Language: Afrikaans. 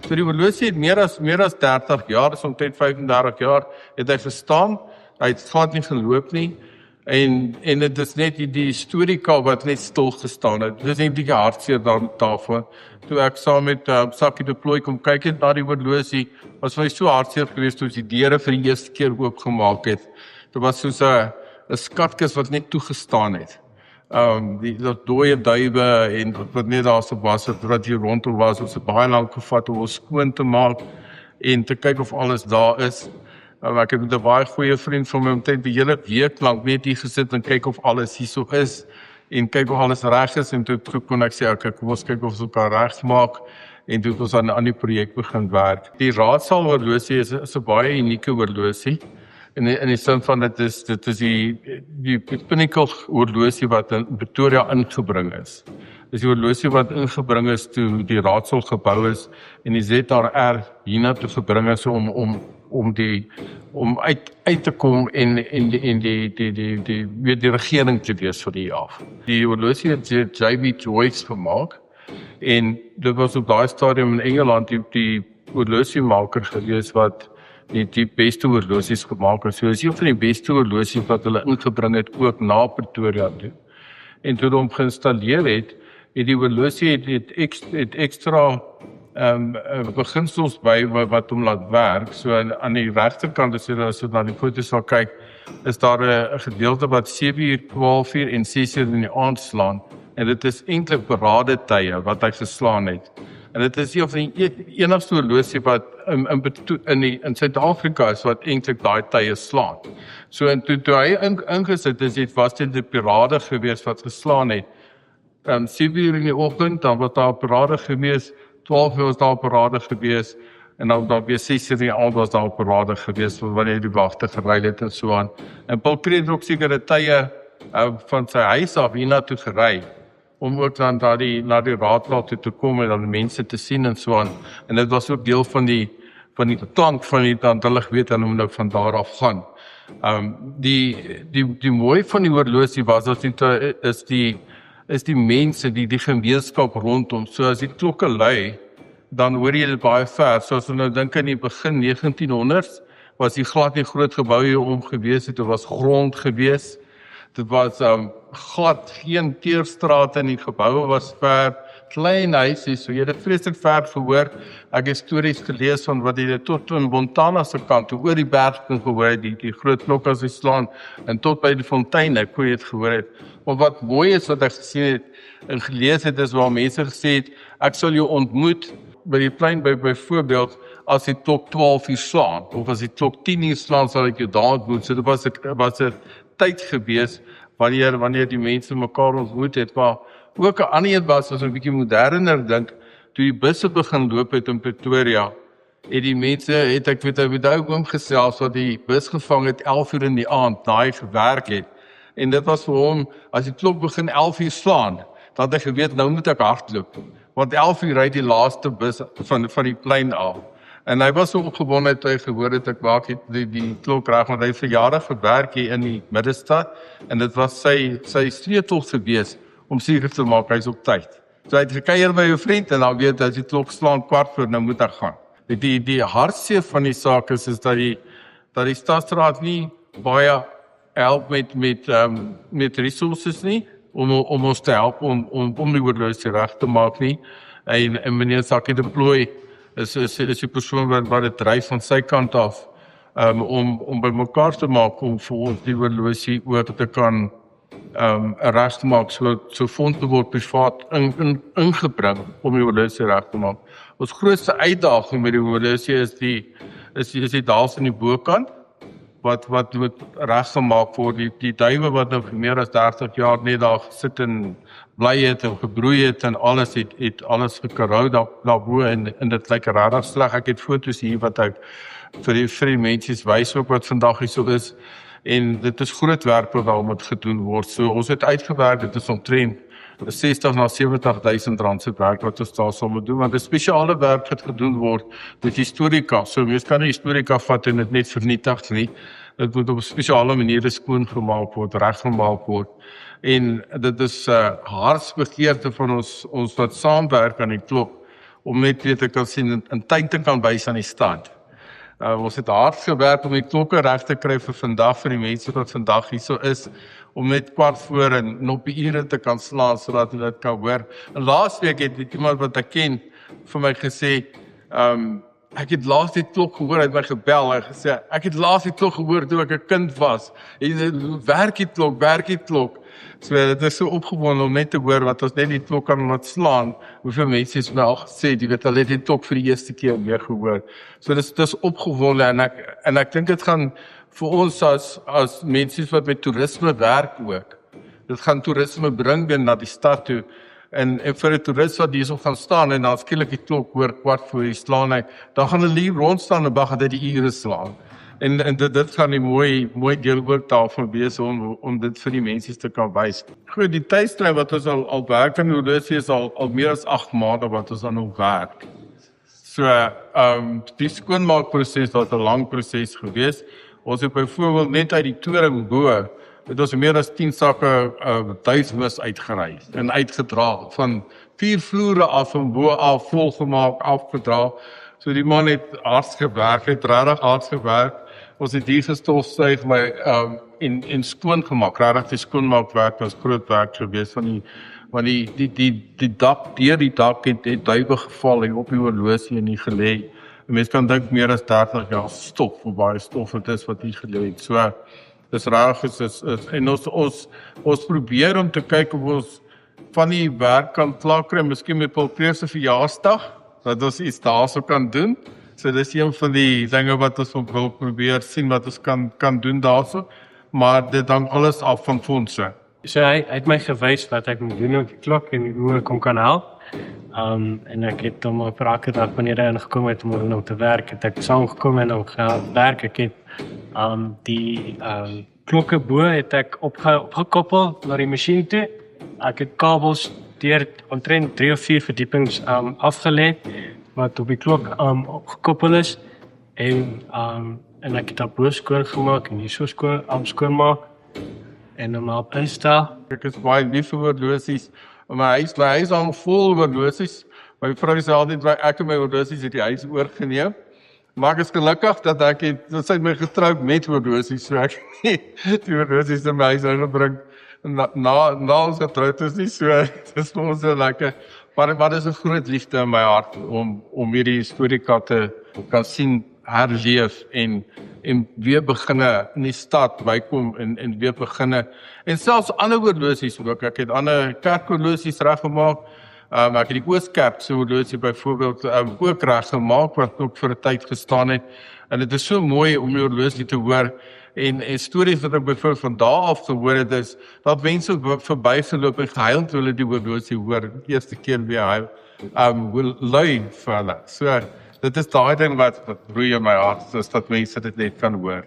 So die horlosie het meer as 30 jaar, is omtrent 35 jaar, het hy gestaan, hy het glad nie geloop nie, en dit is net die historika wat net stil gestaan het. Dit is net die hartseer daarvoor. Toe ek saam met Sakkie de Plooy kom kyk het na die horlosie, was my so hartseer geweest toe die deure vir die eerste keer oopgemaak het. Dit was soos 'n skatkis wat net toegestaan het. Die dooie duiwe en wat net daar so was, wat hier rondom was, het baie lank gevat om ons skoon te maak en te kyk of alles daar is. Ek het met 'n baie goeie vriend van my omtrent die hele week lank net hier gesit en kyk of alles hierso is en kyk of alles reg is en toe kon ek sê, okay, kom ons kyk of ons kan reg maak en toe het ons aan die projek begin werk. Die raadsaal horlosie is 'n baie unieke horlosie. In die sin van dit is die Pinnacle horlosie wat in Pretoria ingebring is. Dis die horlosie wat ingebring is toe die raadsaal gebou is en die ZRR hiernatoe gebring is om uit te kom en die regering te wees vir die jaar. Die horlosie het J.B. Joyce gemaak en dit was op daai stadium in Engeland die horlosiemaker gewees wat die beste horlosies gemaak het. So is een van die beste horlosies wat hulle ingebring het ook na Pretoria toe. En toe hom geïnstalleer het die horlosie het ekstra beginsels by wat hom laat werk. So aan die regterkant as jy na die foto sal kyk, is daar 'n gedeelte wat 7:00, 12:00 en 6:00 in die aand slaan. En dit is eintlik berade tye wat hy geslaan het. En dit is een van die enigste horlosie wat in Suid-Afrika is wat eintlik daai tye slaan. So en toe hy ingesit is, was dit die parade gewees wat geslaan het. 7:00 in die oggend, dan was daar parade gewees, 12:00 was daar parade gewees, en dan weer 6:00 in die aand was daar parade gewees, wanneer die wagte gery het en so aan. En Paul Craig het ook sekere tye van sy huis af hiernatoe gery, om ook dan na die raadsaal toe te kom en dan die mense te sien en so aan. En dit was ook deel van die klank van die dan hulle weet hulle moet nou van daar af gaan. Die mooi van die horlosie was is die mense, die gemeenskap rondom. So as die klokke lui, dan hoor jy dit baie ver. So as ons nou dink in die begin 1900s, was die glad nie groot gebou hier om gewees het, dit was grond gewees. Dit was glad geen teerstrate in die geboue was ver, klein huisie, so jy het dit vreeslik ver gehoor. Ek het stories gelees van wat jy tot in Montana se kant, oor die berg kon gehoor, die groot klok as hy slaan, en tot by die fonteine kon jy het gehoor het. Maar wat mooi is wat ek gesien het en gelees het, is waar mense gesê het, ek sal jou ontmoet by die plein byvoorbeeld, as die klok 12:00 slaan, of as die klok 10:00 slaan, sal ek jou daar ontmoet. So dit was 'n tyd gewees, wanneer die mense mekaar ontmoet het, maar ook 'n ander een was, as 'n bietjie moderner dink, toe die busse begin loop het in Pretoria, het die mense, ek weet ook omgesels, wat die bus gevang het 11:00 in die aand, na hy gewerk het, en dit was vir hom, as die klok begin 11:00 slaan, dan het hy geweet, nou moet ek hardloop, want 11:00 ry die laaste bus van die plein af. En hy was so opgewonde toe hy gehoor het, ek maak die klok reg, want hy het vir jare gewerk hier in die middestad, en dit was sy sleutel gewees, om seker te maak, hy is op tyd. So hy het gekuier by jou vriend, en dan weet hy, as die klok slaan 15:15, nou moet ek gaan. Die hartseer van die saak is dat die Stadsraad nie baie help met resources nie, om ons te help, om die horlosie reg te maak nie, en meneer Sakkie de Plooy, is die persoon wat dit dryf van sy kant af, om by mekaar te maak, om vir ons die horlosie ook te kan reg te maak, so fondse word privaat ingebring, om die horlosie reg te maak. Ons grootste uitdaging met die horlosie is die daals in die bokant, wat moet reggemaak word, die duiwe wat nou vir meer as 30 jaar net daar gesit en bly het en gebroei het en alles het alles gekarou daarbo en dit lyk regtig sleg. Ek het foto's hier wat ek vir die mense wys ook wat vandag hier so is, en dit is groot werk wat daar moet gedoen word. So ons het uitgewerk, dit is omtrent 60 na 70.000 rand se werk wat ons daar sal moet doen, want 'n spesiale werk het gedoen word met historika. So mens kan nie historika vat en dit net vernietig nie. Dit moet op 'n spesiale manier skoon gemaak word, reggemaak word. En dit is hartsbegeerte van ons wat saamwerk aan die klok, om net weer te kan sien en tyd te kan wys aan die stad. Ons het hard gewerk om die klokke reg te kry vir vandag, vir die mense wat vandag hierso is, om net 4:15 en op die ure te kan slaan, sodat hulle dit kan hoor. En laas week het iemand wat ek ken vir my gesê, ek het laas die klok gehoor, hy het my gebel, en gesê, ek het laas die klok gehoor toe ek 'n kind was. Werk die klok. So dit is so opgewonde om net te hoor wat ons net die klok kan laat slaan. Hoeveel mense het my al gesê, jy weet, hulle het die klok vir die eerste keer weer gehoor. So dis opgewonde en ek dink dit gaan vir ons as mense wat met toerisme werk ook. Dit gaan toerisme bring weer na die stad toe. En vir 'n toerist wat hierso gaan staan en dan skielik die klok hoor 4:15 slaan hy, dan gaan hulle hier rondstaan en wag dat hy die ure slaan. En dit gaan 'n mooi deel ook daarvan wees om dit vir die mense te kan wys. Goed, die tydstryd wat ons al werk in horlosie is al meer as 8 maande wat ons aan hom werk. So die skoonmaakproses was 'n lang proses geweest. Ons het byvoorbeeld net uit die toring bo, het ons meer as 10 sakke duismis uitgery en uitgedra van 4 vloere af en bo af volgemaak, afgedra. So die man het hard gewerk, het regtig hard gewerk. Ons het hier gestofsuig en skoon gemaak. Regtig die skoonmaakwerk was groot werk geweest want die dak, deur die dak het duwe geval en op die horlosie en nie gelê. Mense kan dink meer as 30 jaar stof, hoe baie stof dit is wat hier gelê het. So dis regtig en ons probeer om te kyk of ons van die werk kan klaar kry, miskien met Paul Kreer se verjaarsdag, dat ons iets daarso kan doen. So dis een van die dinge wat ons wil probeer sien wat ons kan doen daarso, maar dit hang alles af van fondse. So hy het my gewys wat ek moet doen op die klok en hoe ek hom kan help. En ek het hom op elke dag wanneer hy ingekom het om te werk, het ek saamgekom en hom gewerk. Ek het die klokke bo het ek opgekoppel na die masjien toe. Ek het kabels deur omtrent 3 of 4 verdiepings afgelê wat op die klok opgekoppel is en ek het daarbo skoon gemaak en hier so skoonmaak en hom op instel. Ek is baie lief vir horlosies. My huis hang vol horlosies. My vrou sê altyd ek en my horlosies het die huis oorgeneem. Maar ek is gelukkig dat sy het my getroud met horlosies, so ek die horlosies in my huis ingebring. Na ons getroud is nie so, dit is vir ons so lekker. Maar dit is 'n groot liefde in my hart om hierdie historieka te kan sien herleef en weer beginne in die stad bykom en weer beginne. En selfs ander horlosies ook. Ek het ander kerkhorlosies reggemaak. Ek het die Ooskerk se horlosie byvoorbeeld ook reggemaak wat ook vir 'n tyd gestaan het. En dit is so mooi om die horlosie te hoor. En stories wat ek byvoorbeeld van daar af gehoor het is, dat mense verbygeloop en gehuil toe hulle die horlosie hoor, die eerste keer weer huil, lui vir hulle. So, dit is daai ding wat roei in my hart, is dat mense dit net kan hoor.